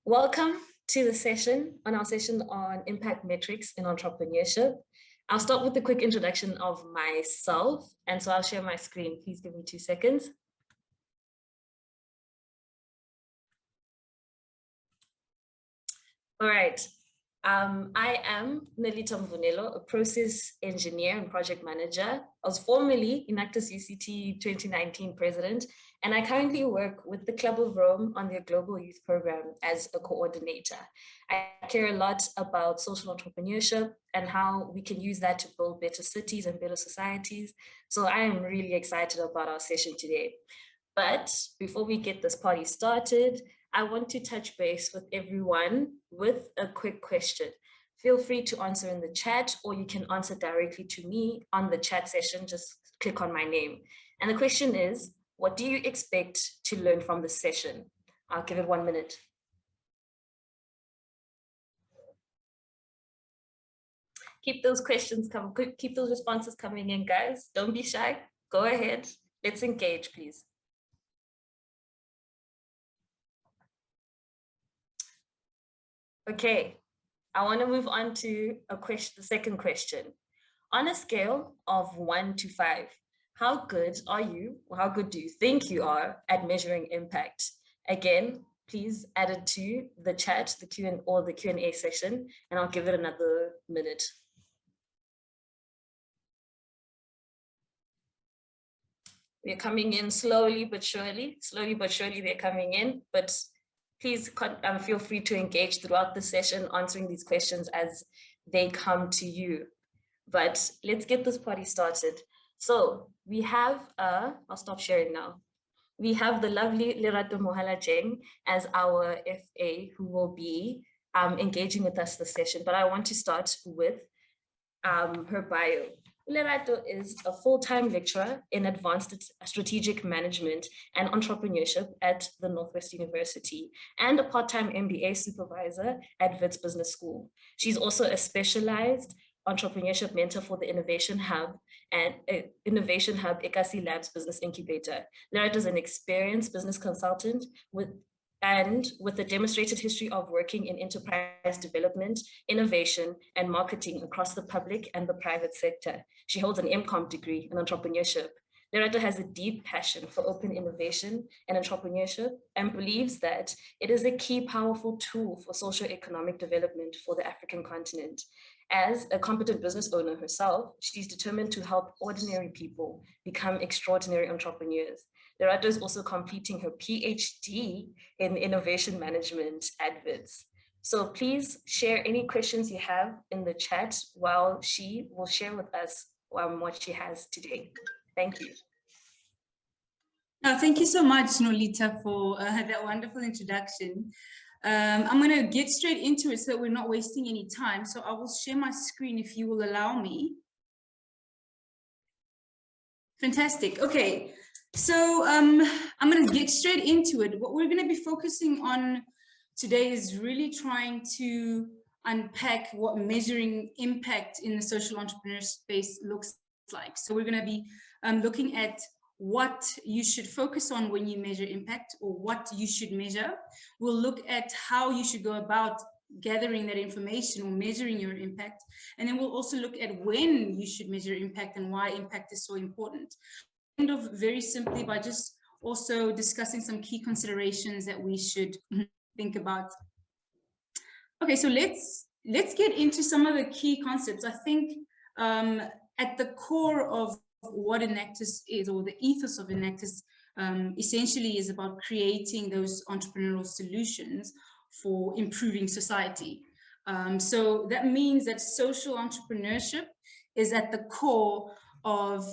Welcome to the session, on our session on impact metrics in entrepreneurship. I'll start with a quick introduction of myself, and so I'll share my screen. Please give me 2 seconds. All right. I am Lerato, a process engineer and project manager. I was formerly Enactus UCT 2019 president, and I currently work with the Club of Rome on their global youth program as a coordinator. I care a lot about social entrepreneurship and how we can use that to build better cities and better societies. So I am really excited about our session today. But before we get this party started, I want to touch base with everyone with a quick question. Feel free to answer in the chat, or you can answer directly to me on the chat session. Just click on my name. And the question is, what do you expect to learn from this session? I'll give it 1 minute. Keep those questions coming, keep those responses coming in, guys. Don't be shy. Go ahead. Let's engage, please. Okay, I want to move on to the second question. On a scale of 1 to 5, how good are you, or how good do you think you are at measuring impact? Again, please add it to the chat, the Q&A session, and I'll give it another minute. They're coming in slowly but surely. Slowly but surely they're coming in, but please feel free to engage throughout the session, answering these questions as they come to you. But let's get this party started. So we have, I'll stop sharing now. We have the lovely Lerato Mohalajeng as our FA, who will be engaging with us this session. But I want to start with her bio. Lerato is a full-time lecturer in advanced strategic management and entrepreneurship at the Northwest University and a part-time MBA supervisor at Wits Business School. She's also a specialized entrepreneurship mentor for the Innovation Hub and Ekasi Labs Business Incubator. Lerato is an experienced business consultant with a demonstrated history of working in enterprise development, innovation, and marketing across the public and the private sector. She holds an MCOM degree in entrepreneurship. Lerato has a deep passion for open innovation and entrepreneurship and believes that it is a key, powerful tool for socio-economic development for the African continent. As a competent business owner herself, she's determined to help ordinary people become extraordinary entrepreneurs. Lerato is also completing her PhD in innovation management at Wits. So please share any questions you have in the chat while she will share with us what she has today. Thank you. Thank you so much, Nolita, for that wonderful introduction. I'm going to get straight into it so that we're not wasting any time. So I will share my screen if you will allow me. Fantastic. Okay. So I'm going to get straight into it. What we're going to be focusing on today is really trying to unpack what measuring impact in the social entrepreneur space looks like. So we're going to be looking at what you should focus on when you measure impact, or what you should measure. We'll look at how you should go about gathering that information or measuring your impact. And then we'll also look at when you should measure impact and why impact is so important. End of very simply by just also discussing some key considerations that we should think about. Okay, so let's get into some of the key concepts. I think at the core of what Enactus is, or the ethos of Enactus, essentially is about creating those entrepreneurial solutions for improving society. So that means that social entrepreneurship is at the core of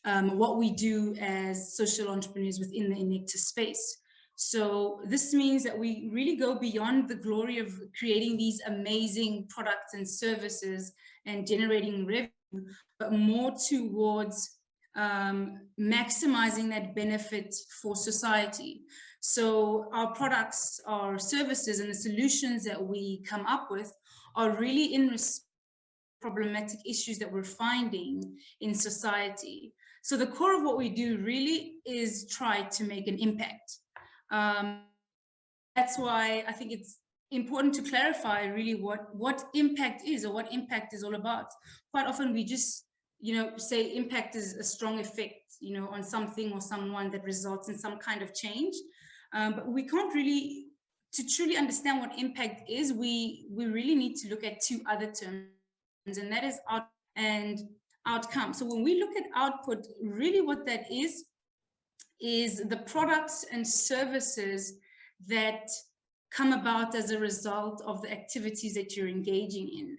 what we do as social entrepreneurs within the Enactus space. So this means that we really go beyond the glory of creating these amazing products and services and generating revenue, but more towards maximizing that benefit for society. So our products, our services, and the solutions that we come up with are really in response to problematic issues that we're finding in society. So the core of what we do really is try to make an impact. That's why I think it's important to clarify really what impact is, or what impact is all about. Quite often we just, say impact is a strong effect, on something or someone that results in some kind of change. But we can't really, to truly understand what impact is, we really need to look at two other terms, and that is output and outcome. So when we look at output, really what that is the products and services that come about as a result of the activities that you're engaging in.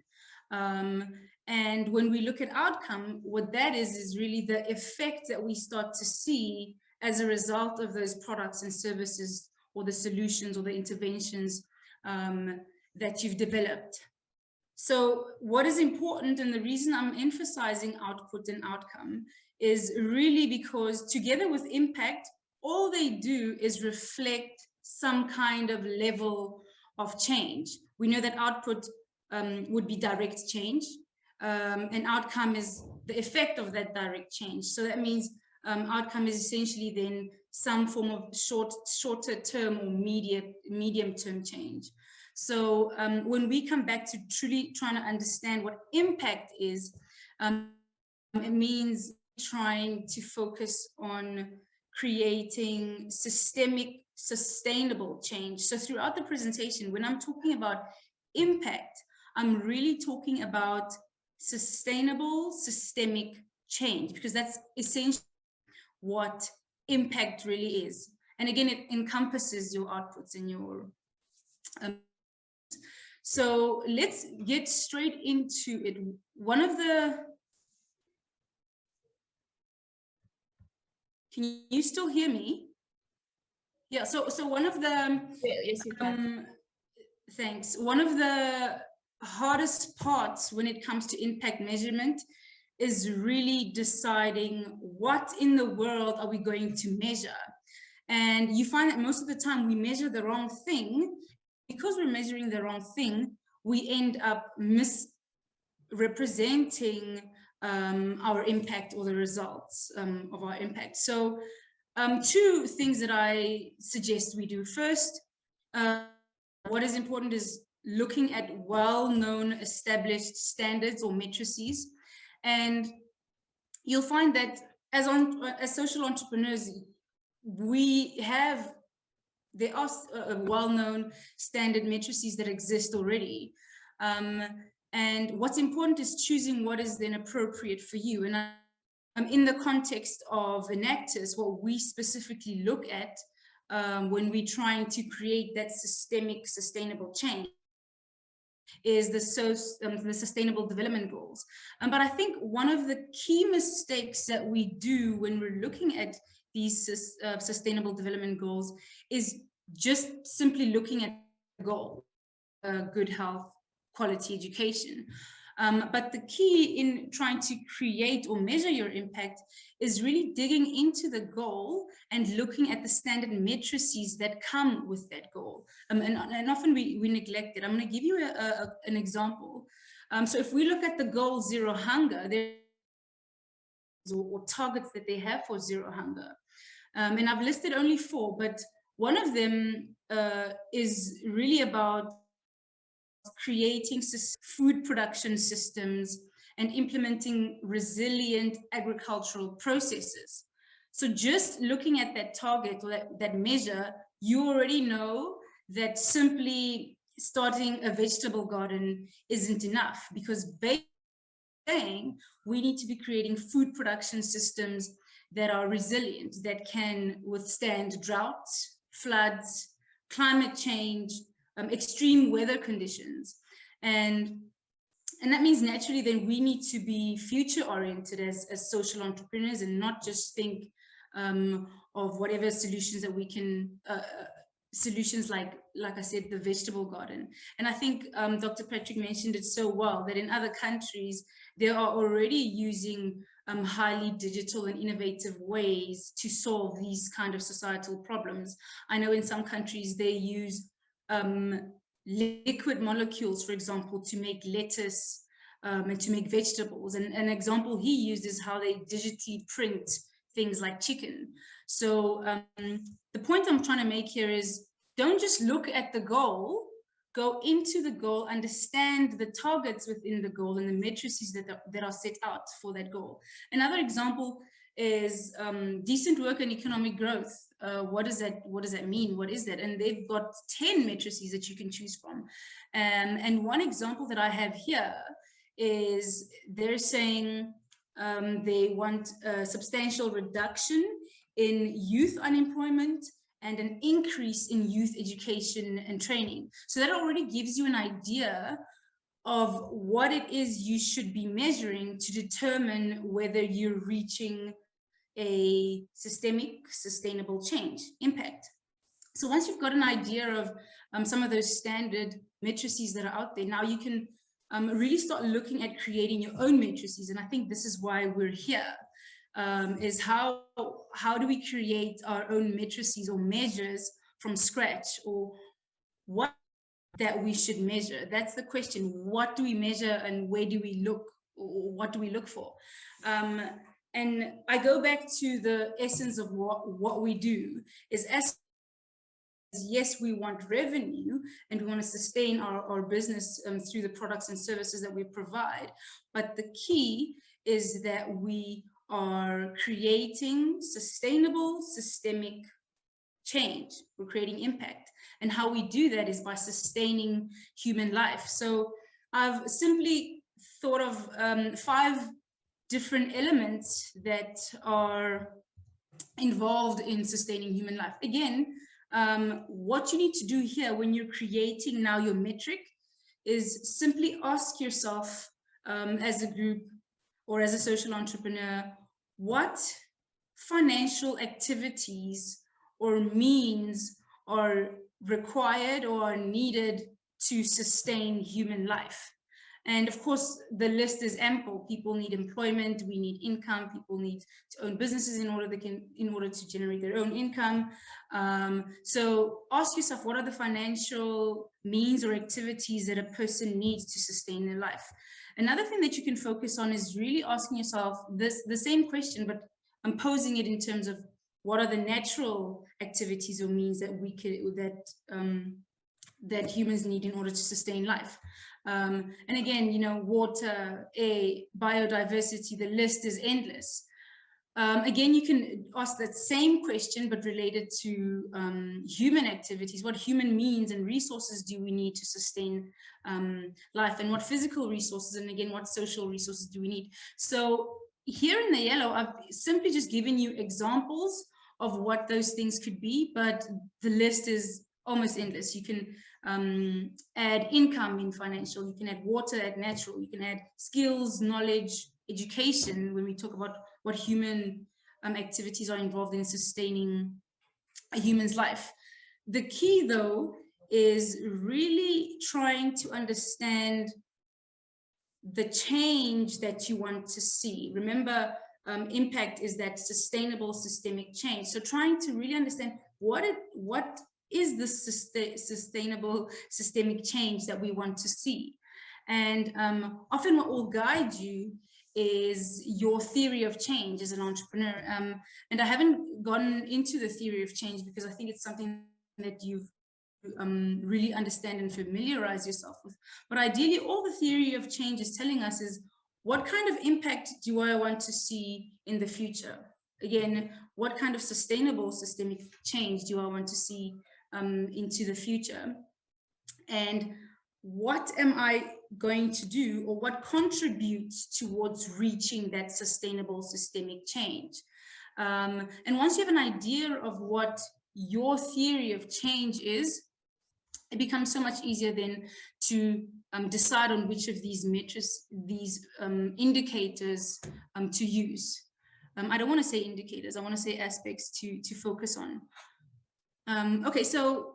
And when we look at outcome, what that is really the effect that we start to see as a result of those products and services, or the solutions or the interventions that you've developed. So what is important, and the reason I'm emphasizing output and outcome, is really because together with impact, all they do is reflect some kind of level of change. We know that output would be direct change, and outcome is the effect of that direct change. So that means outcome is essentially then some form of shorter term or medium term change. So when we come back to truly trying to understand what impact is, it means trying to focus on creating systemic, sustainable change. So throughout the presentation, when I'm talking about impact, I'm really talking about sustainable, systemic change, because that's essentially what impact really is. And again, it encompasses your outputs and your so let's get straight into it. Can you still hear me? Yeah, so one of the yes, you can. Thanks. One of the hardest parts when it comes to impact measurement is really deciding what in the world are we going to measure. And you find that most of the time we measure the wrong thing. Because we're measuring the wrong thing, we end up misrepresenting our impact, or the results of our impact. So two things that I suggest we do. First, what is important is looking at well-known established standards or matrices. And you'll find that as social entrepreneurs, there are well-known standard matrices that exist already. And what's important is choosing what is then appropriate for you. And in the context of Enactus, what we specifically look at when we're trying to create that systemic, sustainable change is the Sustainable Development Goals. But I think one of the key mistakes that we do when we're looking at these Sustainable Development Goals is just simply looking at the goal, good health, quality education. But the key in trying to create or measure your impact is really digging into the goal and looking at the standard matrices that come with that goal. And often we neglect it. I'm going to give you an example. So if we look at the goal Zero Hunger, or targets that they have for Zero Hunger, and I've listed only 4, but one of them is really about creating food production systems and implementing resilient agricultural processes. So just looking at that target, or that measure, you already know that simply starting a vegetable garden isn't enough, because saying we need to be creating food production systems that are resilient, that can withstand droughts, floods, climate change, extreme weather conditions. And that means naturally then we need to be future oriented as social entrepreneurs, and not just think of whatever solutions that we can, solutions like I said, the vegetable garden. And I think Dr. Patrick mentioned it so well, that in other countries, they are already using highly digital and innovative ways to solve these kind of societal problems. I know in some countries they use liquid molecules, for example, to make lettuce and to make vegetables. And an example he used is how they digitally print things like chicken. So the point I'm trying to make here is, don't just look at the goal, go into the goal, understand the targets within the goal and the matrices that are set out for that goal. Another example is decent work and economic growth. What does that mean? What is that? And they've got 10 matrices that you can choose from. And one example that I have here is they're saying they want a substantial reduction in youth unemployment and an increase in youth education and training. So that already gives you an idea of what it is you should be measuring to determine whether you're reaching a systemic, sustainable change impact. So once you've got an idea of some of those standard matrices that are out there, now you can really start looking at creating your own matrices. And I think this is why we're here. Is how do we create our own matrices or measures from scratch, or what that we should measure? That's the question. What do we measure and where do we look, or what do we look for? And I go back to the essence of what we do is, as yes, we want revenue and we want to sustain our business through the products and services that we provide. But the key is that we are creating sustainable, systemic change. We're creating impact. And how we do that is by sustaining human life. So I've simply thought of 5 different elements that are involved in sustaining human life. Again, what you need to do here when you're creating now your metric is simply ask yourself as a group or as a social entrepreneur, what financial activities or means are required or are needed to sustain human life? And of course, the list is ample. People need employment, we need income, people need to own businesses in order to generate their own income. So ask yourself, what are the financial means or activities that a person needs to sustain their life? Another thing that you can focus on is really asking yourself the same question, but I'm posing it in terms of what are the natural activities or means that we could, that humans need in order to sustain life. And again, you know, water, air, biodiversity, the list is endless. Again, you can ask that same question, but related to human activities. What human means and resources do we need to sustain life? And what physical resources, and again, what social resources do we need? So here in the yellow, I've simply just given you examples of what those things could be, but the list is almost endless. You can add income in financial, you can add water, add natural, you can add skills, knowledge, education, when we talk about what human activities are involved in sustaining a human's life. The key, though, is really trying to understand the change that you want to see. Remember, impact is that sustainable systemic change. So trying to really understand what is the sustainable systemic change that we want to see. And often what will guide you is your theory of change as an entrepreneur. And I haven't gone into the theory of change because I think it's something that you've really understand and familiarize yourself with. But ideally, all the theory of change is telling us is, what kind of impact do I want to see in the future? Again, what kind of sustainable systemic change do I want to see into the future? And what am I going to do, or what contributes towards reaching that sustainable systemic change? And once you have an idea of what your theory of change is, it becomes so much easier then to decide on which of these metrics, these indicators to use. I don't want to say indicators, I want to say aspects to focus on. Okay, so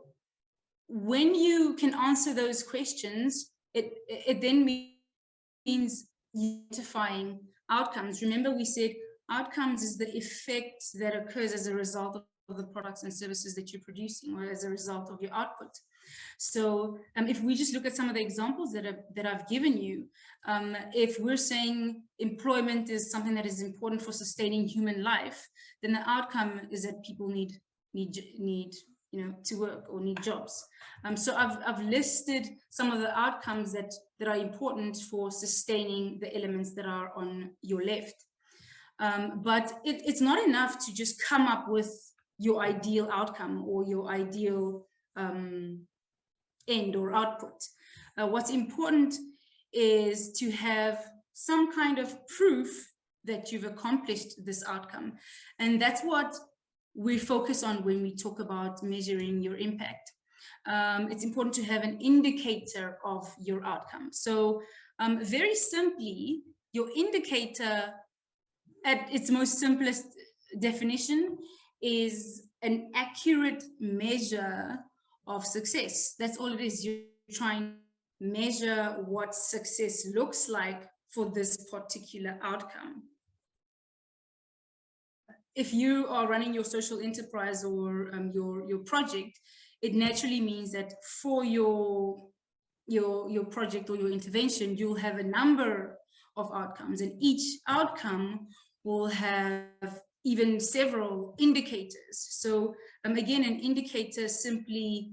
when you can answer those questions, it then means identifying outcomes. Remember, we said outcomes is the effect that occurs as a result of the products and services that you're producing, or as a result of your output. So if we just look at some of the examples that I've given you, if we're saying employment is something that is important for sustaining human life, then the outcome is that people need to work or need jobs. So I've listed some of the outcomes that are important for sustaining the elements that are on your left. But it's not enough to just come up with your ideal outcome or your ideal end or output. What's important is to have some kind of proof that you've accomplished this outcome. And that's what we focus on when we talk about measuring your impact. It's important to have an indicator of your outcome. So very simply, your indicator at its most simplest definition is an accurate measure of success. That's all it is. You're trying to measure what success looks like for this particular outcome. If you are running your social enterprise or your project, it naturally means that for your project or your intervention, you'll have a number of outcomes, and each outcome will have even several indicators. So again, an indicator simply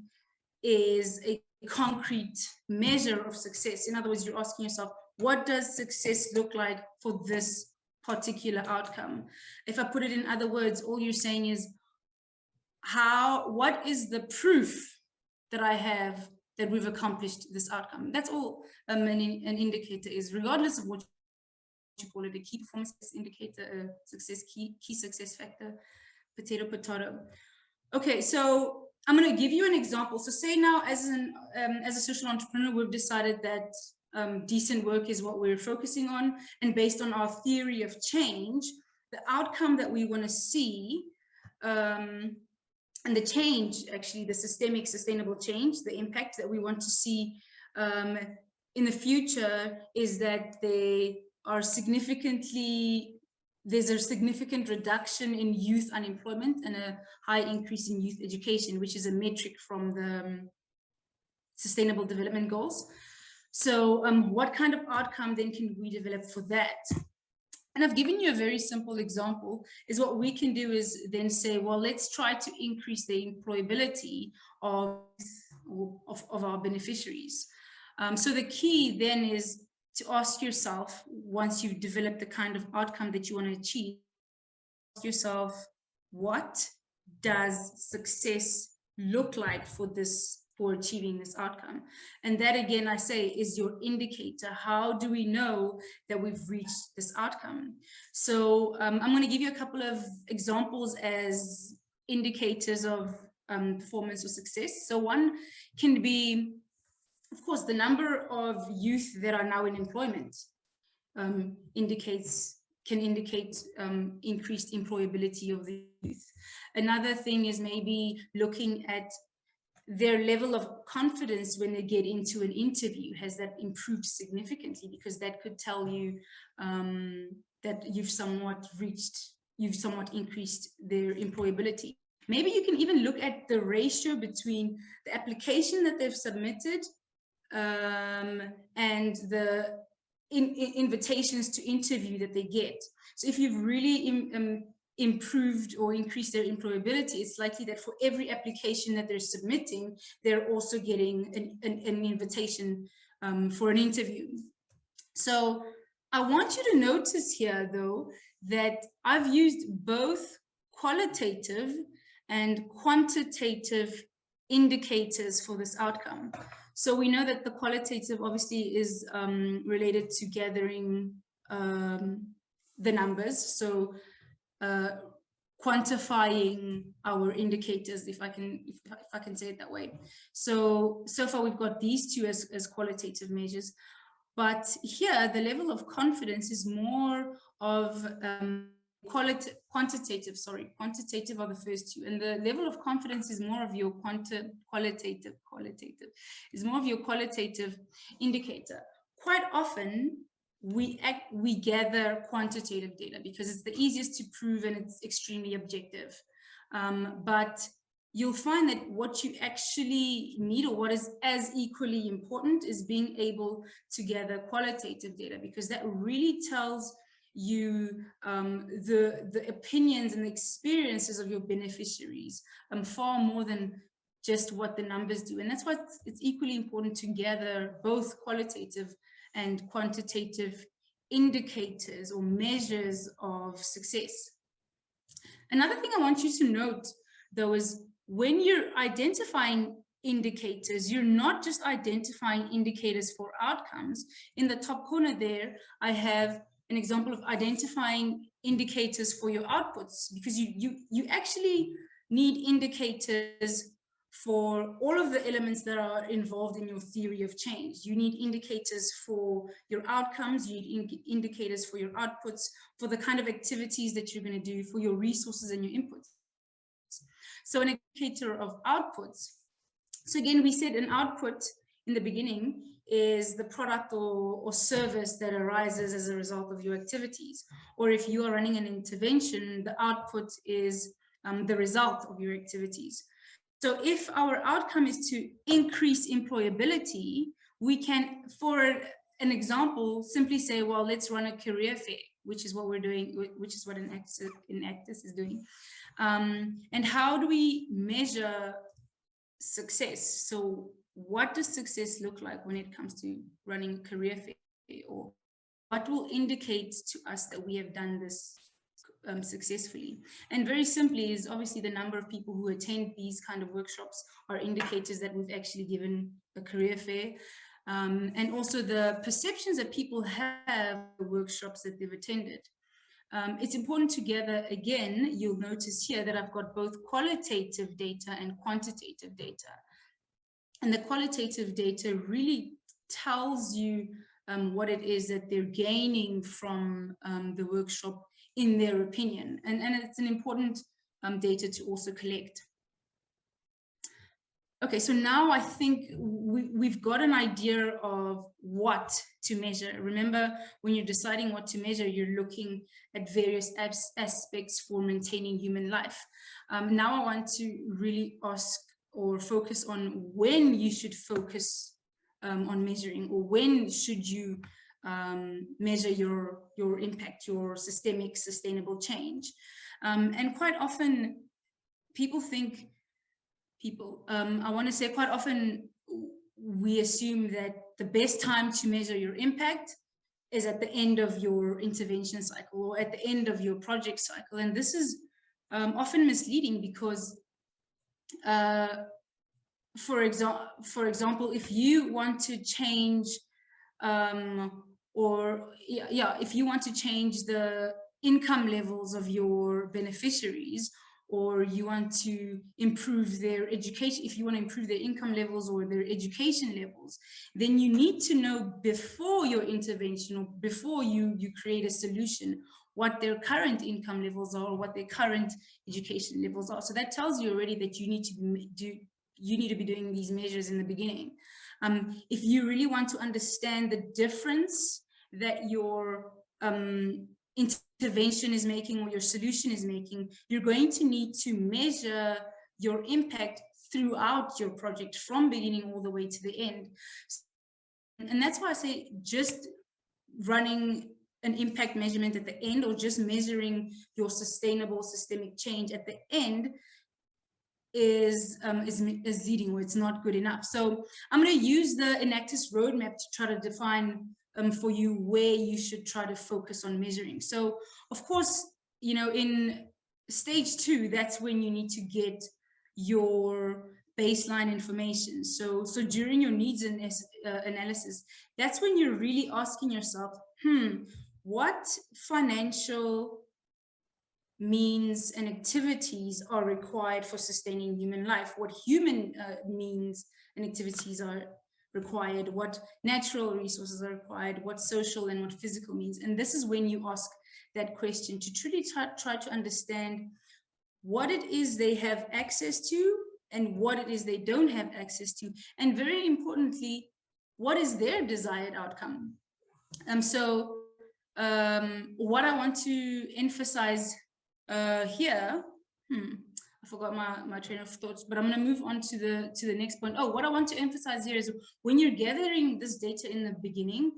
is a concrete measure of success. In other words, you're asking yourself, what does success look like for this particular outcome? If I put it in other words, all you're saying is, what is the proof that I have that we've accomplished this outcome? That's all an indicator is, regardless of what you call it, a key performance indicator, a success key success factor, potato. Okay, so I'm going to give you an example. So say now, as a social entrepreneur, we've decided that decent work is what we're focusing on, and based on our theory of change, the outcome that we want to see, and the change, actually, the systemic sustainable change, the impact that we want to see in the future is that there's a significant reduction in youth unemployment and a high increase in youth education, which is a metric from the Sustainable Development Goals. So what kind of outcome then can we develop for that? And I've given you a very simple example. Is what we can do is then say, well, let's try to increase the employability of our beneficiaries. So the key then is to ask yourself, once you've developed the kind of outcome that you want to achieve, ask yourself, what does success look like for achieving this outcome? And that, again, I say, is your indicator. How do we know that we've reached this outcome? So I'm going to give you a couple of examples as indicators of performance or success. So one can be, of course, the number of youth that are now in employment can indicate increased employability of the youth. Another thing is maybe looking at their level of confidence when they get into an interview. Has that improved significantly? Because that could tell you that you've somewhat increased their employability. Maybe you can even look at the ratio between the application that they've submitted and the invitations to interview that they get. So if you've really improved or increased their employability, it's likely that for every application that they're submitting, they're also getting an invitation for an interview. So I want you to notice here, though, that I've used both qualitative and quantitative indicators for this outcome. So we know that the qualitative obviously is related to gathering the numbers. So quantifying our indicators, if I can say it that way. So far we've got these two as qualitative measures, but here the level of confidence is more of quantitative are the first two, and the level of confidence is more of your qualitative is more of your qualitative indicator. Quite often we gather quantitative data because it's the easiest to prove and it's extremely objective, but you'll find that what you actually need, or what is as equally important, is being able to gather qualitative data, because that really tells you the opinions and the experiences of your beneficiaries far more than just what the numbers do. And that's why it's equally important to gather both qualitative and quantitative indicators or measures of success. Another thing I want you to note, though, is when you're identifying indicators, you're not just identifying indicators for outcomes. In the top corner there, I have an example of identifying indicators for your outputs, because you actually need indicators for all of the elements that are involved in your theory of change. You need indicators for your outcomes, you need indicators for your outputs, for the kind of activities that you're going to do, for your resources and your inputs. So an indicator of outputs. So again, we said an output in the beginning is the product or service that arises as a result of your activities. Or if you are running an intervention, the output is the result of your activities. So if our outcome is to increase employability, we can, for an example, simply say, well, let's run a career fair, which is what we're doing, which is what Enactus is doing. And how do we measure success? So what does success look like when it comes to running a career fair? Or what will indicate to us that we have done this successfully? And very simply is obviously the number of people who attend these kind of workshops are indicators that we've actually given a career fair. And also the perceptions that people have of the workshops that they've attended. It's important to gather, again, you'll notice here that I've got both qualitative data and quantitative data. And the qualitative data really tells you what it is that they're gaining from the workshop in their opinion. And it's an important data to also collect. Okay, so now I think we've got an idea of what to measure. Remember, when you're deciding what to measure, you're looking at various aspects for maintaining human life. Now I want to really ask or focus on when you should focus on measuring, or when should you measure your impact, your systemic sustainable change. And quite often people think, I want to say quite often we assume that the best time to measure your impact is at the end of your intervention cycle or at the end of your project cycle. And this is often misleading because, for example, if you want to change if you want to change the income levels of your beneficiaries, or you want to improve their education, if you want to improve their income levels or their education levels, then you need to know before your intervention or before you create a solution what their current income levels are or what their current education levels are. So that tells you already that you need to be doing these measures in the beginning. If you really want to understand the difference that your intervention is making or your solution is making, you're going to need to measure your impact throughout your project from beginning all the way to the end. And that's why I say just running an impact measurement at the end or just measuring your sustainable systemic change at the end is leading, or it's not good enough. So I'm going to use the Enactus roadmap to try to define for you where you should try to focus on measuring. So of course, you know, in stage 2, that's when you need to get your baseline information. So during your needs analysis, that's when you're really asking yourself, what financial means and activities are required for sustaining human life? What human means and activities are required? What natural resources are required? What social and what physical means? And this is when you ask that question to truly try to understand what it is they have access to and what it is they don't have access to. And very importantly, what is their desired outcome? What I want to emphasize here, I forgot my train of thoughts, but I'm going to move on to the next point. What I want to emphasize here is when you're gathering this data in the beginning,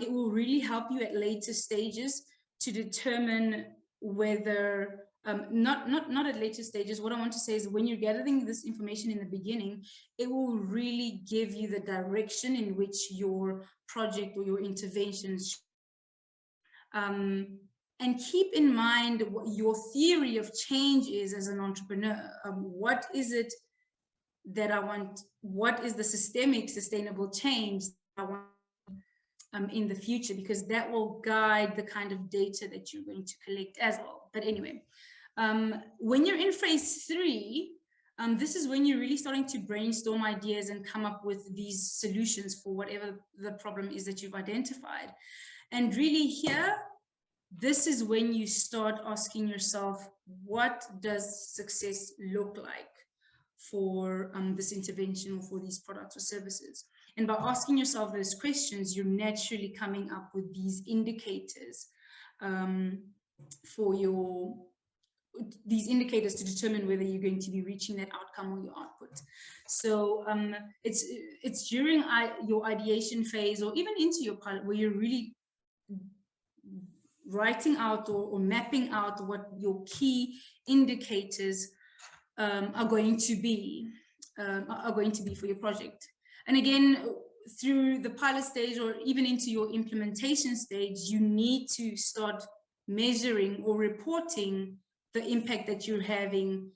it will really help you at later stages to determine whether not at later stages. What I want to say is when you're gathering this information in the beginning, it will really give you the direction in which your project or your interventions. And keep in mind what your theory of change is as an entrepreneur. What is it that I want? What is the systemic sustainable change that I want in the future? Because that will guide the kind of data that you're going to collect as well. But anyway, when you're in phase 3, this is when you're really starting to brainstorm ideas and come up with these solutions for whatever the problem is that you've identified. And really here, this is when you start asking yourself, what does success look like for this intervention or for these products or services? And by asking yourself those questions, you're naturally coming up with these indicators for these indicators to determine whether you're going to be reaching that outcome or your output. So it's during your ideation phase or even into your pilot where you're really writing out or mapping out what your key indicators are going to be for your project. And again, through the pilot stage or even into your implementation stage, you need to start measuring or reporting the impact that you're having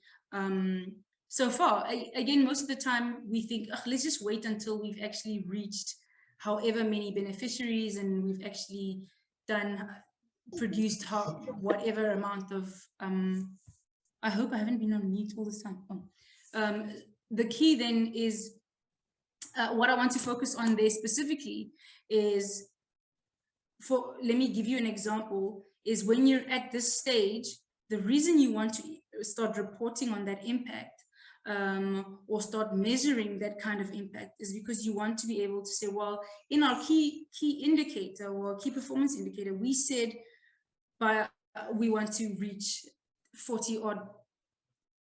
so far. Again, most of the time we think, oh, let's just wait until we've actually reached however many beneficiaries and we've actually produced whatever amount of, I hope I haven't been on mute all this time. Oh. The key then is, what I want to focus on there specifically is, let me give you an example, is when you're at this stage, the reason you want to start reporting on that impact or start measuring that kind of impact is because you want to be able to say, well, in our key indicator or key performance indicator, we said we want to reach 40 odd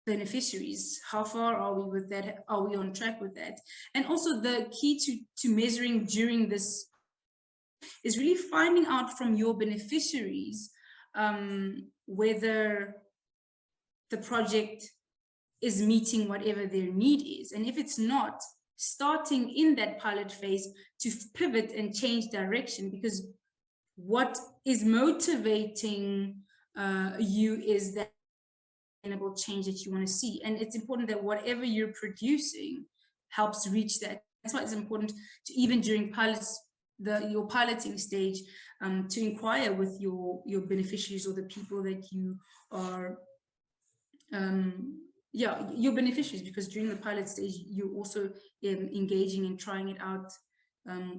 beneficiaries. How far are we with that? Are we on track with that? And also the key to measuring during this is really finding out from your beneficiaries whether the project is meeting whatever their need is. And if it's not, starting in that pilot phase to pivot and change direction, because what is motivating you is that sustainable change that you want to see. And it's important that whatever you're producing helps reach that. That's why it's important to, even during your piloting stage, to inquire with your beneficiaries or the people that you are, your beneficiaries, because during the pilot stage, you're also engaging and trying it out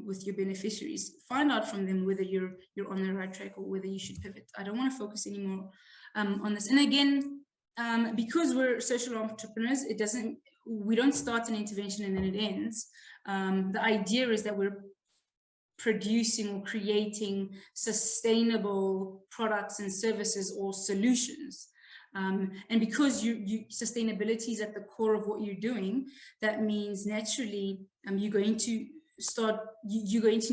with your beneficiaries. Find out from them whether you're on the right track or whether you should pivot. I don't want to focus anymore on this. And again, because we're social entrepreneurs, we don't start an intervention and then it ends. The idea is that we're producing or creating sustainable products and services or solutions. And because sustainability is at the core of what you're doing, that means naturally you're going to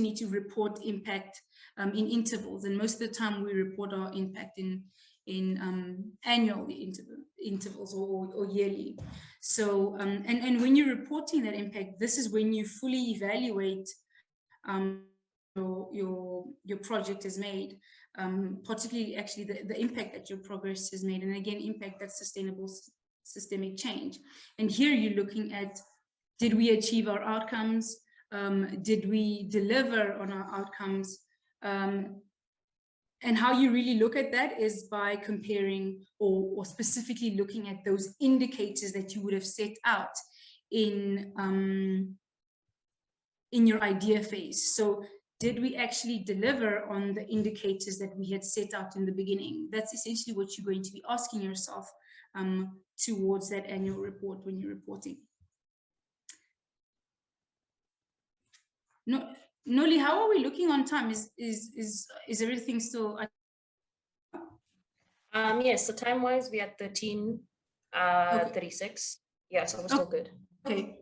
need to report impact in intervals. And most of the time we report our impact in annual intervals or yearly. So, and when you're reporting that impact, this is when you fully evaluate your project has made, particularly actually the impact that your progress has made, and again, impact that's sustainable systemic change. And here you're looking at, did we achieve our outcomes? Did we deliver on our outcomes? And how you really look at that is by comparing or specifically looking at those indicators that you would have set out in your idea phase. So did we actually deliver on the indicators that we had set out in the beginning? That's essentially what you're going to be asking yourself towards that annual report when you're reporting. No, Noli, how are we looking on time? Is everything still? Yes, so time-wise, we're at 13:36. Yeah, so we're still good. Okay.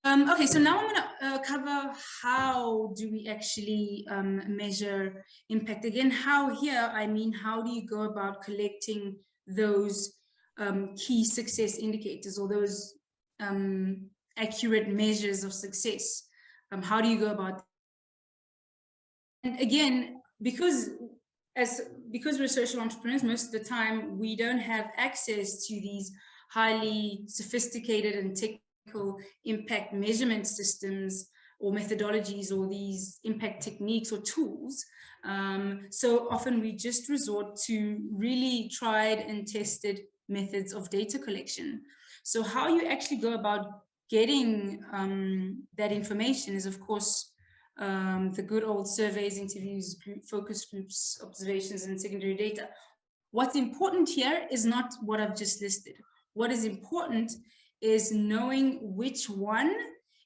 Okay, so now I'm going to cover how do we actually measure impact. Again, how here, I mean, how do you go about collecting those key success indicators, or those accurate measures of success? How do you go about that? And again, because we're social entrepreneurs, most of the time we don't have access to these highly sophisticated and technical impact measurement systems or methodologies, or these impact techniques or tools. So often we just resort to really tried and tested methods of data collection. So how you actually go about getting that information is, of course, the good old surveys, interviews, focus groups, observations, and secondary data. What's important here is not what I've just listed. What is important is knowing which one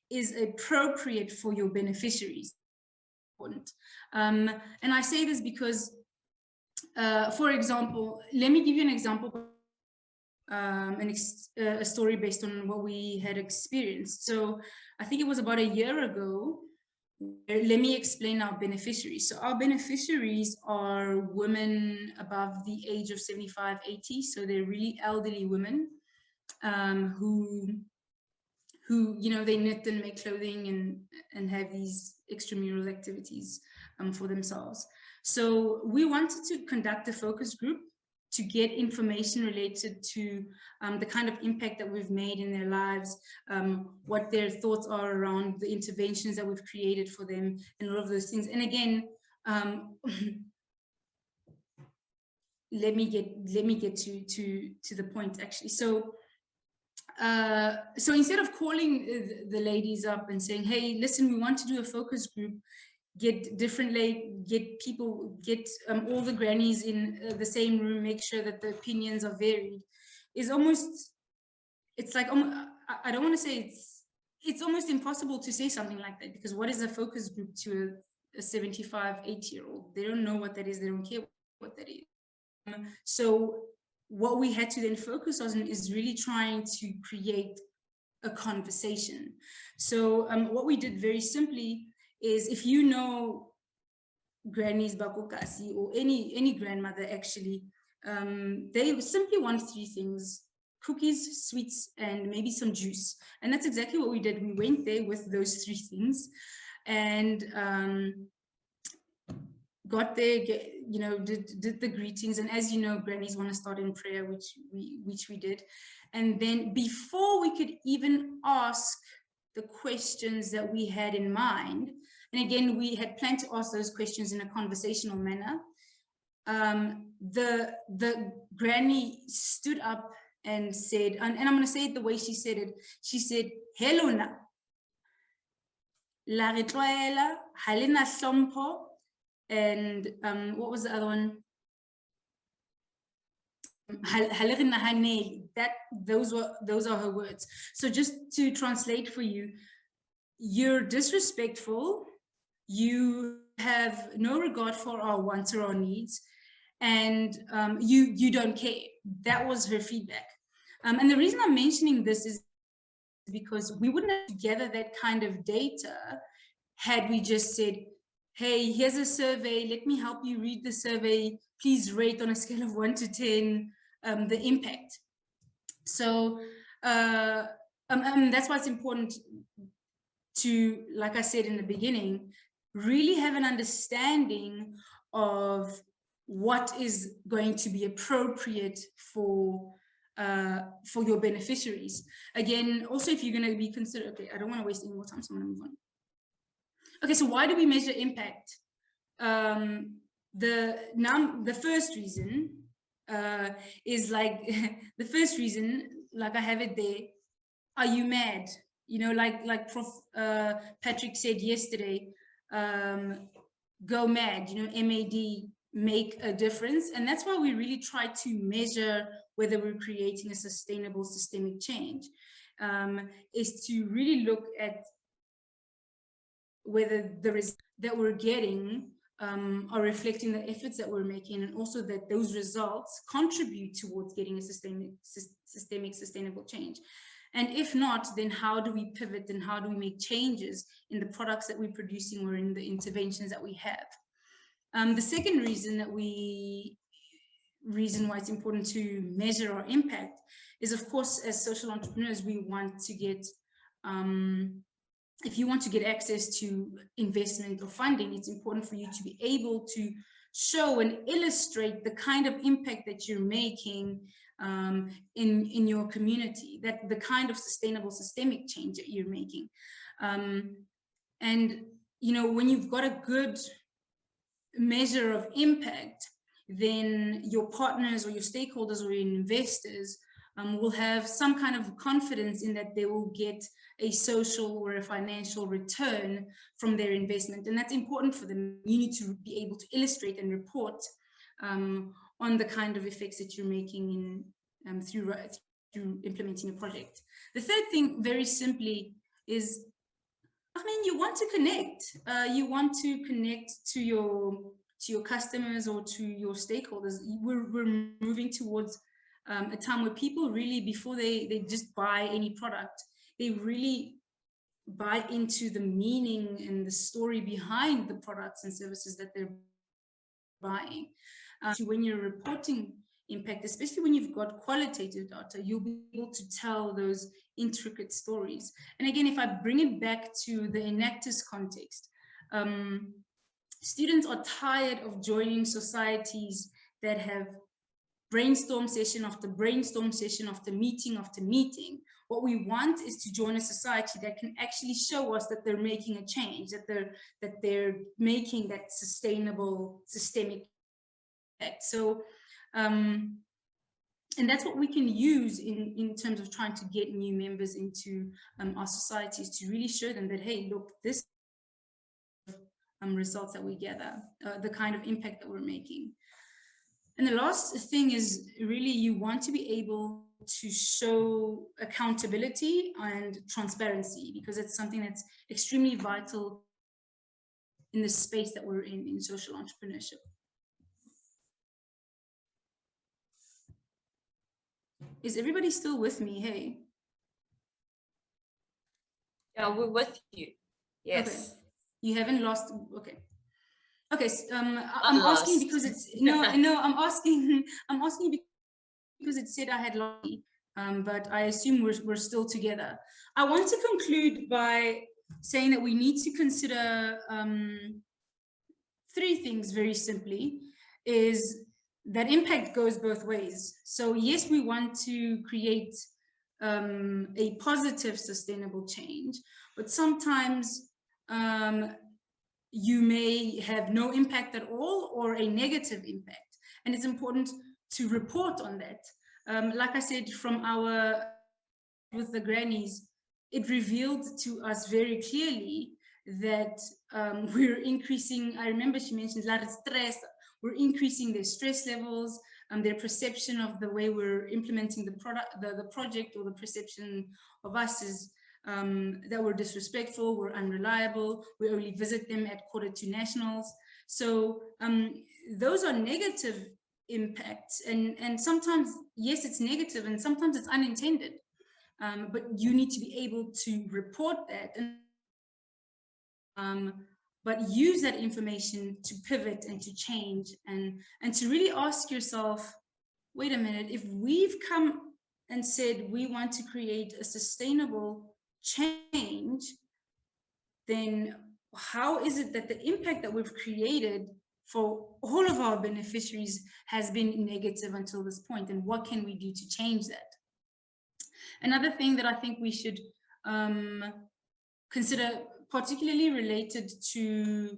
is appropriate for your beneficiaries. And I say this because, for example, let me give you an example, a story based on what we had experienced. So I think it was about a year ago. Let me explain our beneficiaries. So our beneficiaries are women above the age of 75, 80. So they're really elderly women who they knit and make clothing and have these extramural activities for themselves. So we wanted to conduct a focus group to get information related to the kind of impact that we've made in their lives, what their thoughts are around the interventions that we've created for them, and all of those things. And again, let me get to the point, actually. So instead of calling the ladies up and saying, hey, listen, we want to do a focus group, get all the grannies in the same room, make sure that the opinions are varied, is almost, it's like, I don't want to say it's almost impossible to say something like that, because what is a focus group to a 75, 80-year-old? They don't know what that is. They don't care what that is. So what we had to then focus on is really trying to create a conversation. So what we did very simply is, if you know grannies, bakokasi, or any grandmother, actually, they simply want three things: cookies, sweets, and maybe some juice. And that's exactly what we did. We went there with those three things, and got there, did the greetings. And as you know, grannies want to start in prayer, which we did. And then before we could even ask the questions that we had in mind, and again, we had planned to ask those questions in a conversational manner, the granny stood up and said, and I'm going to say it the way she said it. She said, "Hello na, la re tlwaela, ha le na hlompho." And what was the other one? Those are her words. So just to translate for you, you're disrespectful, you have no regard for our wants or our needs, and you don't care. That was her feedback. And the reason I'm mentioning this is because we wouldn't have gathered that kind of data had we just said, hey, here's a survey, let me help you read the survey, please rate on a scale of 1 to 10 the impact. So that's why it's important to, like I said in the beginning, really have an understanding of what is going to be appropriate for your beneficiaries. Again, also, if you're going to be considered, okay, I don't want to waste any more time, so I'm going to move on. Okay, so why do we measure impact? The first reason is like, the first reason, like I have it there, are you mad? You know, like Prof. Patrick said yesterday, go mad, you know, MAD, make a difference. And that's why we really try to measure whether we're creating a sustainable systemic change, is to really look at whether the results that we're getting are reflecting the efforts that we're making, and also that those results contribute towards getting a systemic sustainable change. And if not, then how do we pivot, and how do we make changes in the products that we're producing or in the interventions that we have? The second reason that we reason why it's important to measure our impact is, of course, as social entrepreneurs, we want to get, if you want to get access to investment or funding, it's important for you to be able to show and illustrate the kind of impact that you're making in your community, that the kind of sustainable systemic change that you're making. And, you know, when you've got a good measure of impact, then your partners or your stakeholders or your investors will have some kind of confidence in that they will get a social or a financial return from their investment. And that's important for them. You need to be able to illustrate and report on the kind of effects that you're making in through implementing a project. The third thing, very simply, is, I mean, you want to connect. You want to connect to your customers or to your stakeholders. We're moving towards a time where people really, before they just buy any product, they really buy into the meaning and the story behind the products and services that they're buying. When you're reporting impact, especially when you've got qualitative data, you'll be able to tell those intricate stories. And again, if I bring it back to the Enactus context, students are tired of joining societies that have brainstorm session after brainstorm session after meeting after meeting. What we want is to join a society that can actually show us that they're making a change, that they're making that sustainable systemic impact. So and that's what we can use in terms of trying to get new members into our societies, to really show them that, hey, look, this results that we gather, the kind of impact that we're making. And the last thing is, really, you want to be able to show accountability and transparency, because it's something that's extremely vital in the space that we're in social entrepreneurship. Is everybody still with me? Hey. Yeah, we're with you. Yes. Okay. You haven't lost. Okay. Okay. I'm asking because it's I'm asking because it said I had lost. But I assume we're still together. I want to conclude by saying that we need to consider three things very simply. Is that impact goes both ways. So yes, we want to create a positive, sustainable change, but sometimes you may have no impact at all or a negative impact. And it's important to report on that. Like I said, from our with the grannies, it revealed to us very clearly that we're increasing, I remember she mentioned a lot of stress, we're increasing their stress levels, their perception of the way we're implementing the product, the project, or the perception of us is that we're disrespectful, we're unreliable, we only visit them at Q2 nationals. So those are negative impacts, and sometimes, yes, it's negative, and sometimes it's unintended. But you need to be able to report that, and but use that information to pivot and to change, and to really ask yourself, wait a minute, if we've come and said we want to create a sustainable change, then how is it that the impact that we've created for all of our beneficiaries has been negative until this point, and what can we do to change that? Another thing that I think we should consider, particularly related to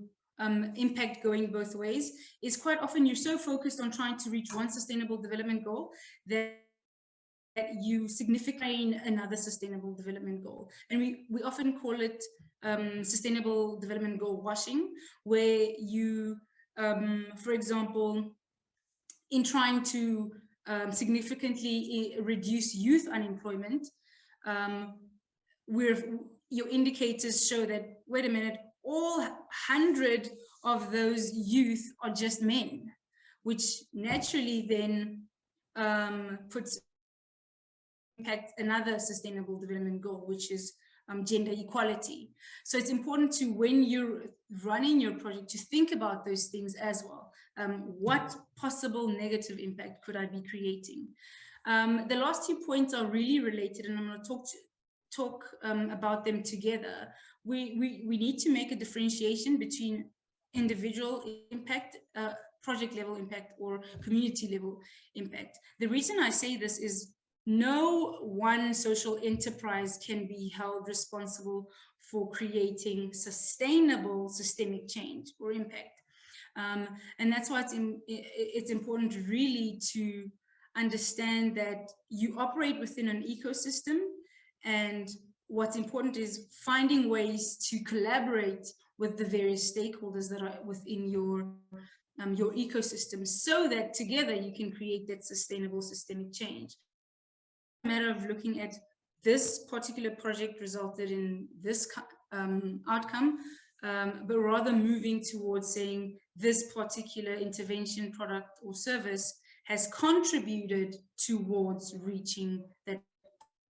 impact going both ways, is quite often you're so focused on trying to reach one sustainable development goal that you significantly another sustainable development goal. And we often call it sustainable development goal washing, where you, for example, in trying to significantly reduce youth unemployment, your indicators show that, wait a minute, all 100 of those youth are just men, which naturally then puts impact another sustainable development goal, which is gender equality. So it's important to, when you're running your project, to think about those things as well. What possible negative impact could I be creating? The last 2 points are really related, and I'm going to talk about them together. We need to make a differentiation between individual impact, project level impact, or community level impact. The reason I say this is no one social enterprise can be held responsible for creating sustainable systemic change or impact. And that's why it's important really to understand that you operate within an ecosystem, and what's important is finding ways to collaborate with the various stakeholders that are within your ecosystem, so that together you can create that sustainable systemic change. A matter of looking at this particular project resulted in this outcome, but rather moving towards saying this particular intervention, product, or service has contributed towards reaching that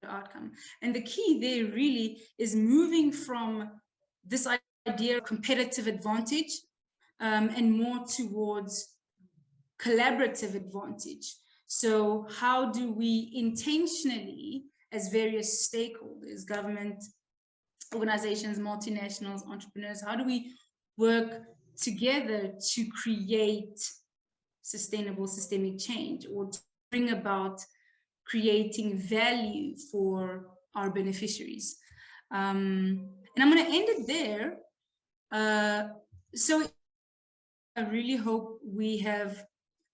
outcome. And the key there really is moving from this idea of competitive advantage and more towards collaborative advantage. So how do we intentionally, as various stakeholders, government, organizations, multinationals, entrepreneurs, how do we work together to create sustainable systemic change, or to bring about creating value for our beneficiaries? And I'm going to end it there. So I really hope we have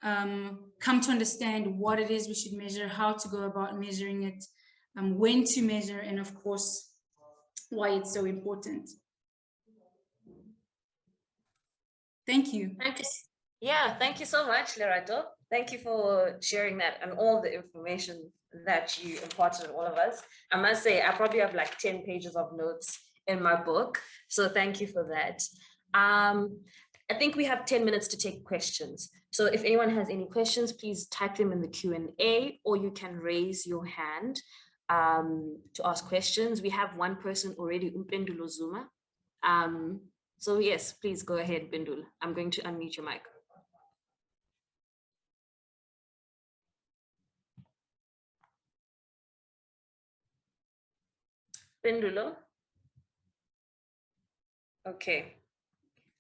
come to understand what it is we should measure, how to go about measuring it, when to measure, and of course, why it's so important. Thank you. Thank you. Yeah, thank you so much, Lerato. Thank you for sharing that and all the information that you imparted to all of us. I must say, I probably have like 10 pages of notes in my book. So thank you for that. I think we have 10 minutes to take questions. So if anyone has any questions, please type them in the Q&A, or you can raise your hand to ask questions. We have one person already, Mpendulo Zuma. So yes, please go ahead, Bindul. I'm going to unmute your mic. Bendulo. Okay.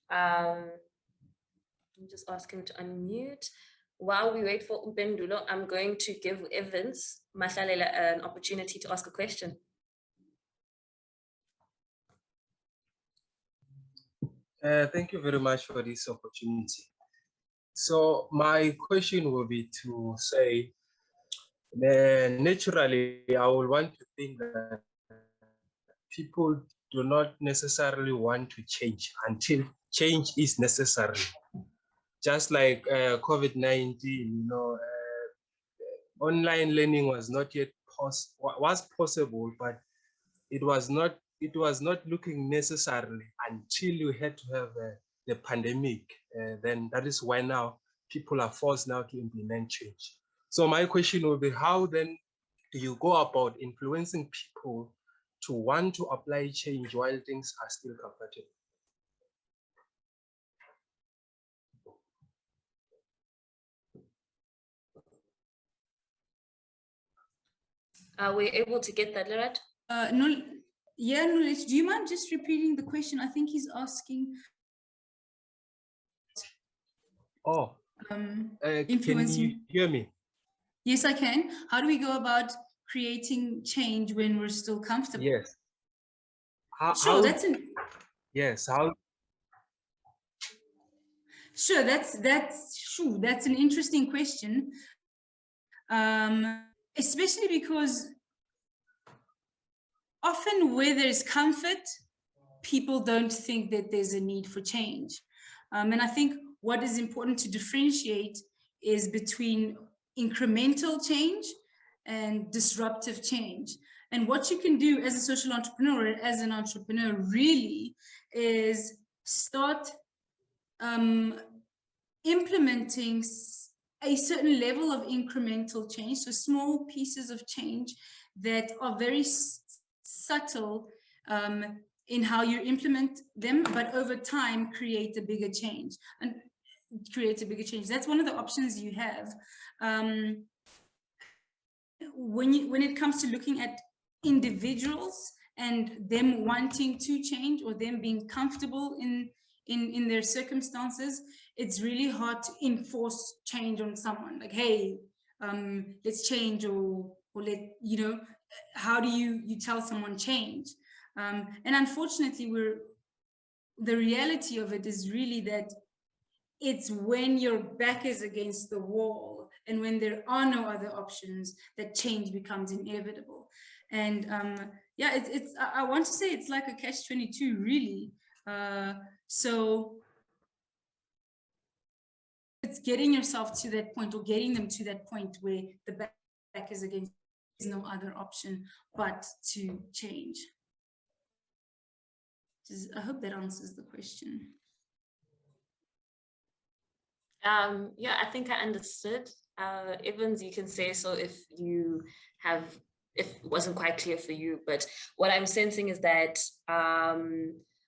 I'm just asking to unmute. While we wait for Bendulo, I'm going to give Evans Mahlalela an opportunity to ask a question. Thank you very much for this opportunity. So my question will be to say, naturally, I would want to think that people do not necessarily want to change until change is necessary. Just like COVID-19, you know, online learning was not yet possible, but it was not looking necessarily until you had to have the pandemic. Then that is why now people are forced now to implement change. So my question will be, how then do you go about influencing people to want to apply change while things are still comfortable? Are we able to get that, Lerato? No, yeah, no, do you mind just repeating the question? I think he's asking. Oh, can you hear me? Yes, I can. How do we go about creating change when we're still comfortable? Yes. Sure, that's an. Yes. How? Sure, that's an interesting question. Especially because often where there's comfort, people don't think that there's a need for change. And I think what is important to differentiate is between incremental change and disruptive change. And what you can do as a social entrepreneur, as an entrepreneur, really is start implementing a certain level of incremental change, so small pieces of change that are very subtle, in how you implement them, but over time create a bigger change and create a bigger change. That's one of the options you have. When it comes to looking at individuals and them wanting to change or them being comfortable in their circumstances, it's really hard to enforce change on someone. Like, hey, let's change, or let, you know, how do you tell someone change? And unfortunately, the reality of it is really that it's when your back is against the wall and when there are no other options that change becomes inevitable. And yeah, it's I want to say it's like a catch-22, really. So it's getting yourself to that point, or getting them to that point where the back is against, there's no other option but to change. I hope that answers the question. Yeah, I think I understood. Evans, you can say so if it wasn't quite clear for you, but what I'm sensing is that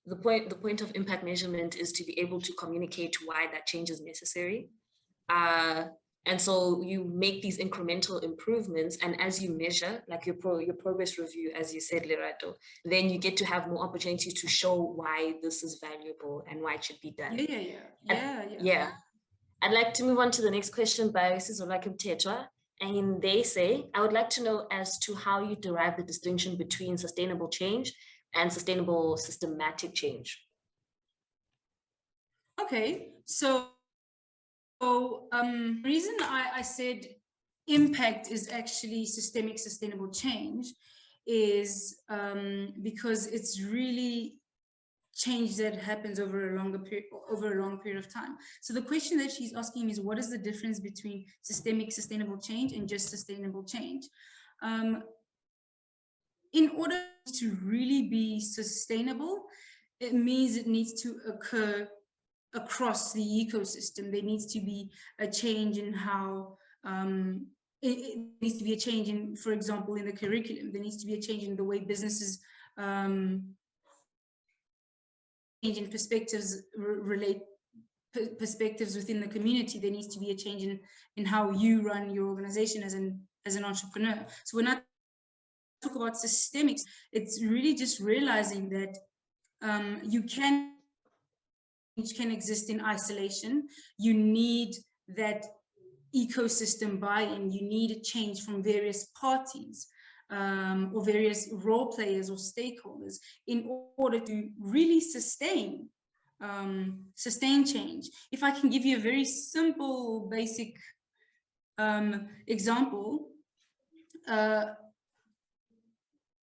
the point of impact measurement is to be able to communicate why that change is necessary. And so you make these incremental improvements, and as you measure, like your progress review, as you said, Lerato, then you get to have more opportunity to show why this is valuable and why it should be done. Yeah. I'd like to move on to the next question by Sizolwakhe Mthethwa, and they say, I would like to know as to how you derive the distinction between sustainable change and sustainable systematic change. Okay, so reason I said impact is actually systemic sustainable change is because it's really change that happens over a long period of time. So the question that she's asking is, what is the difference between systemic sustainable change and just sustainable change? In order to really be sustainable, it means it needs to occur across the ecosystem. There needs to be a change in how it needs to be a change in, for example, in the curriculum. There needs to be a change in the way businesses change in perspectives, relate perspectives within the community. There needs to be a change in how you run your organization as an entrepreneur. So when I talk about systemics, it's really just realizing that change can exist in isolation. You need that ecosystem buy-in. You need a change from various parties or various role players or stakeholders in order to really sustain change. If I can give you a very simple, basic example,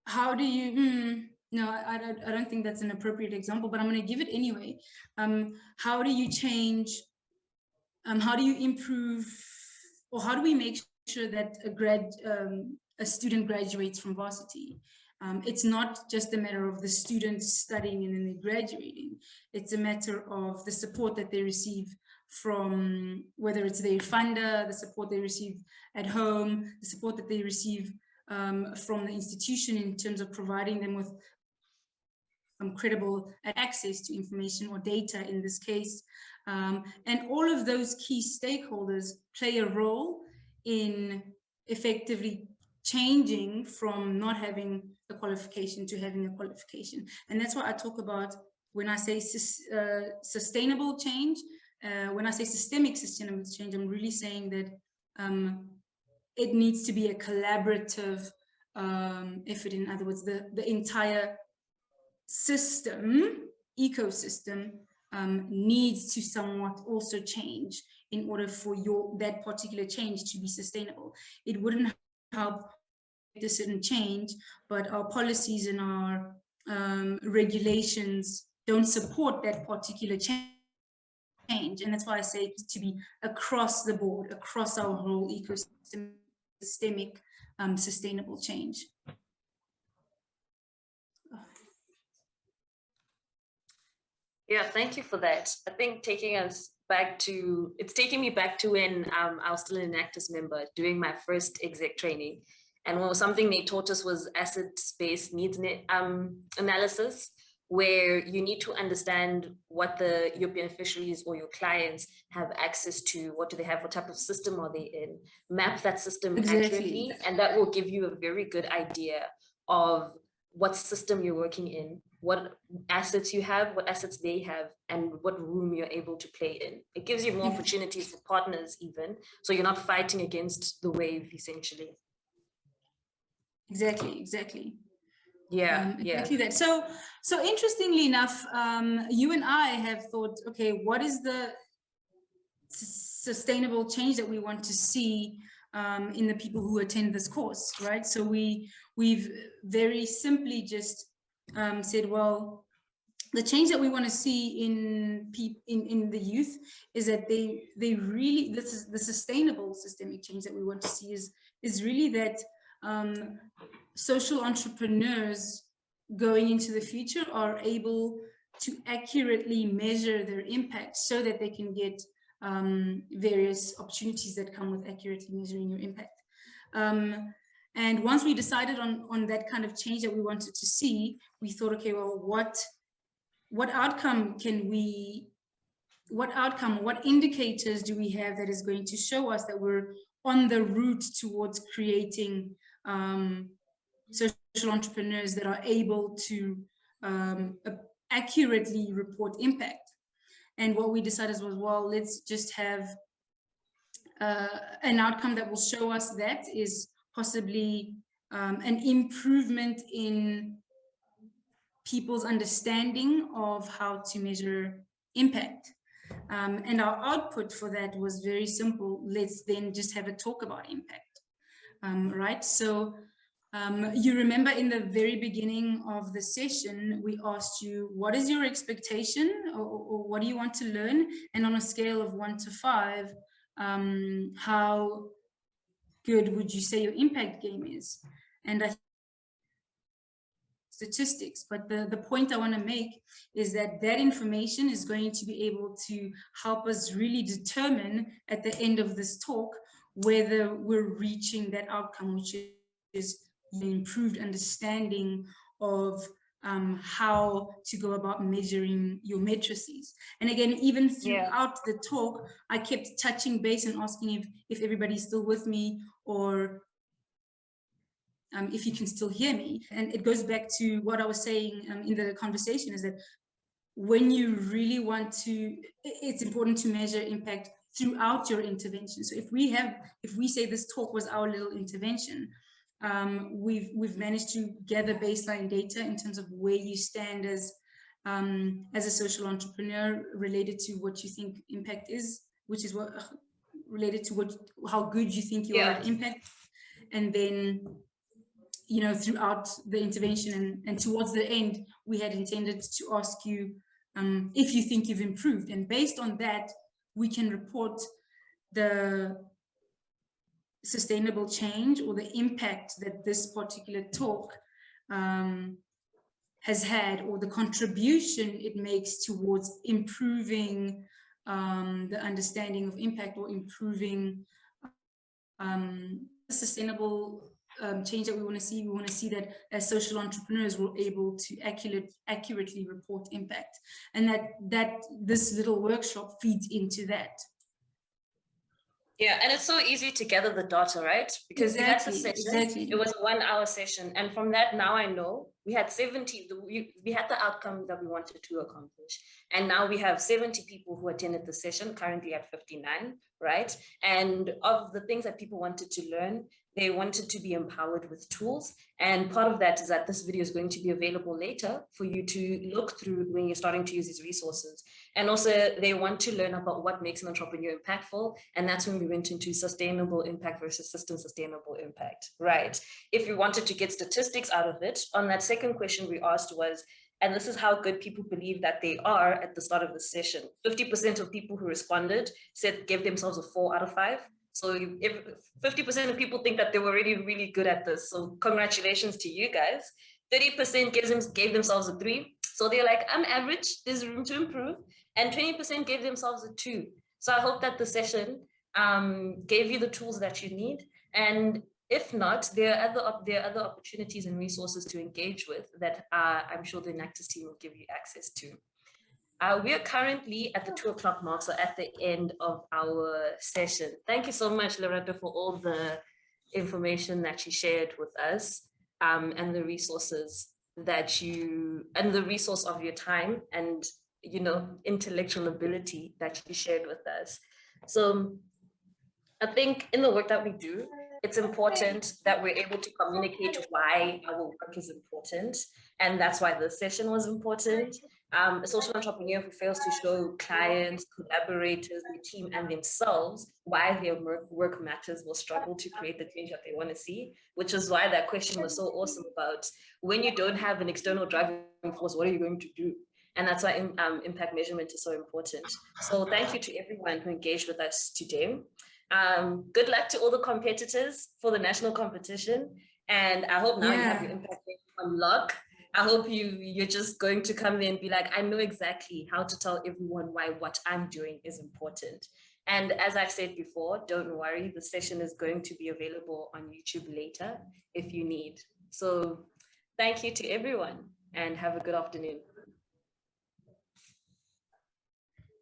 how do you, no, I don't think that's an appropriate example, but I'm going to give it anyway. How do you change, how do you improve, or how do we make sure that a student graduates from varsity? It's not just a matter of the students studying and then they graduating. It's a matter of the support that they receive from, whether it's their funder, the support they receive at home, the support that they receive from the institution in terms of providing them with credible access to information or data in this case. And all of those key stakeholders play a role in effectively changing from not having a qualification to having a qualification. And that's what I talk about when I say sustainable change. When I say systemic sustainable change, I'm really saying that it needs to be a collaborative effort. In other words, the entire ecosystem needs to somewhat also change in order for that particular change to be sustainable. It wouldn't help a certain change, but our policies and our regulations don't support that particular change. And that's why I say to be across the board, across our whole ecosystem, systemic sustainable change. Yeah, thank you for that. I think it's taking me back to when I was still an Enactus member doing my first exec training. And something they taught us was asset-based needs analysis, where you need to understand what your beneficiaries or your clients have access to, what do they have, what type of system are they in, map that system accurately, and that will give you a very good idea of what system you're working in, what assets you have, what assets they have, and what room you're able to play in. It gives you more opportunities for partners even, so you're not fighting against the wave, essentially. Exactly. Yeah, exactly that. So interestingly enough, you and I have thought, okay, what is the sustainable change that we want to see in the people who attend this course, right? So we've very simply just said, well, the change that we want to see in the youth is that they really, this is the sustainable systemic change that we want to see is really that social entrepreneurs going into the future are able to accurately measure their impact so that they can get various opportunities that come with accurately measuring your impact. And once we decided on that kind of change that we wanted to see, we thought, okay, well, what indicators do we have that is going to show us that we're on the route towards creating social entrepreneurs that are able to accurately report impact? And what we decided was, well, let's just have an outcome that will show us that is possibly an improvement in people's understanding of how to measure impact. And our output for that was very simple. Let's then just have a talk about impact, right? So you remember in the very beginning of the session, we asked you, what is your expectation or what do you want to learn? And on a scale of 1 to 5, how good would you say your impact game is? And I statistics, but the point I want to make is that information is going to be able to help us really determine at the end of this talk whether we're reaching that outcome, which is an improved understanding of how to go about measuring your matrices. And again, even throughout the talk, I kept touching base and asking if everybody's still with me, or if you can still hear me. And it goes back to what I was saying in the conversation, is that when you really want to, it's important to measure impact throughout your intervention. So if we say this talk was our little intervention, we've managed to gather baseline data in terms of where you stand as a social entrepreneur related to what you think impact is, which is what related to how good you think you are at impact. And then, you know, throughout the intervention and towards the end, we had intended to ask you if you think you've improved. And based on that, we can report the sustainable change or the impact that this particular talk has had, or the contribution it makes towards improving the understanding of impact, or improving the sustainable change that we want to see. We want to see that as social entrepreneurs, we're able to accurately report impact, and that this little workshop feeds into that. Yeah, and it's so easy to gather the data, right? Because we had the session, it was a 1-hour session. And from that, now I know we had 70, we had the outcome that we wanted to accomplish. And now we have 70 people who attended the session, currently at 59, right? And of the things that people wanted to learn, they wanted to be empowered with tools. And part of that is that this video is going to be available later for you to look through when you're starting to use these resources. And also they want to learn about what makes an entrepreneur impactful. And that's when we went into sustainable impact versus system sustainable impact, right? If you wanted to get statistics out of it, on that second question we asked was, and this is how good people believe that they are at the start of the session. 50% of people who responded gave themselves a 4 out of 5. So if 50% of people think that they were already really good at this, so congratulations to you guys. 30% gave themselves a 3. So they're like, I'm average, there's room to improve. And 20% gave themselves a 2. So I hope that the session gave you the tools that you need. And If not, there are other opportunities and resources to engage with that I'm sure the Enactus team will give you access to. We are currently at the 2 o'clock mark, so at the end of our session. Thank you so much, Lerato, for all the information that you shared with us, and the resources and the resource of your time and, you know, intellectual ability that you shared with us. So I think in the work that we do, it's important that we're able to communicate why our work is important. And that's why the session was important. A social entrepreneur who fails to show clients, collaborators, the team, and themselves why their work matters will struggle to create the change that they want to see, which is why that question was so awesome about when you don't have an external driving force, what are you going to do? And that's why impact measurement is so important. So thank you to everyone who engaged with us today. Good luck to all the competitors for the national competition. And I hope now you have your impact on lock. I hope you're just going to come there and be like, I know exactly how to tell everyone why what I'm doing is important. And as I said before, don't worry, the session is going to be available on YouTube later if you need. So thank you to everyone and have a good afternoon.